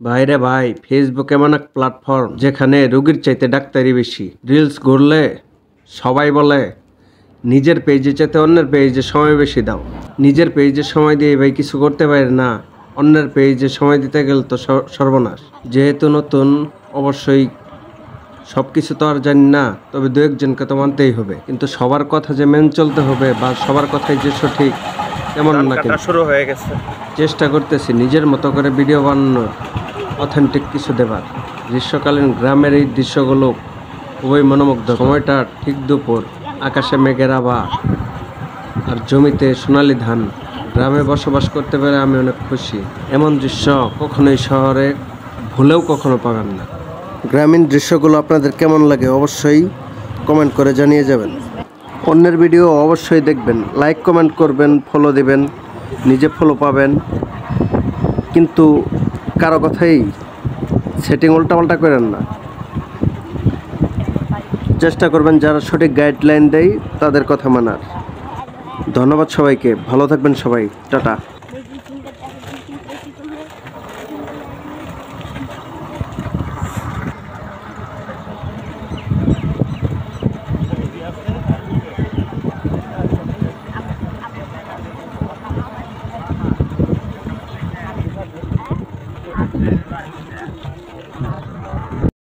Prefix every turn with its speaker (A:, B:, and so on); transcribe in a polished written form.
A: ভাইরে ভাই, ফেসবুক এমন এক প্ল্যাটফর্ম যেখানে রোগীর চাইতে ডাক্তারই বেশি। রিলস ঘুরলে সবাই বলে নিজের পেজে চাইতে অন্যের পেজে সময় বেশি দাও। নিজের পেজে সময় দিয়ে ভাই কিছু করতে পারে না, অন্যের পেজে সময় দিতে গেলে তো সর্বনাশ। যেহেতু নতুন, অবশ্যই সব কিছু তো আর জানি না, তবে দু একজনকে তো মানতেই হবে। কিন্তু সবার কথা যে মেনে চলতে হবে বা সবার কথাই যে সঠিক তেমন না। কিন্তু
B: শুরু হয়ে গেছে।
A: চেষ্টা করতেছি নিজের মতো করে ভিডিও বানানোর, অথেন্টিক কিছু দেবার। গ্রীষ্মকালীন গ্রামের এই দৃশ্যগুলো খুবই মনোমুগ্ধ। সময়টা ঠিক দুপুর, আকাশে মেঘের আভা আর জমিতে সোনালি ধান। গ্রামে বসবাস করতে পেরে আমি অনেক খুশি। এমন দৃশ্য কখনোই শহরে ভুলেও কখনো পাবেন না। গ্রামীণ দৃশ্যগুলো আপনাদের কেমন লাগে অবশ্যই কমেন্ট করে জানিয়ে যাবেন। অন্যের ভিডিও অবশ্যই দেখবেন, লাইক কমেন্ট করবেন, ফলো দিবেন, নিজে ফলো পাবেন। কিন্তু কারো কথাই সেটিং উল্টাপাল্টা করেন না। চেষ্টা করবেন যারা সঠিক গাইডলাইন দেয় তাদের কথা মানার। ধন্যবাদ সবাইকে, ভালো থাকবেন সবাই, টাটা।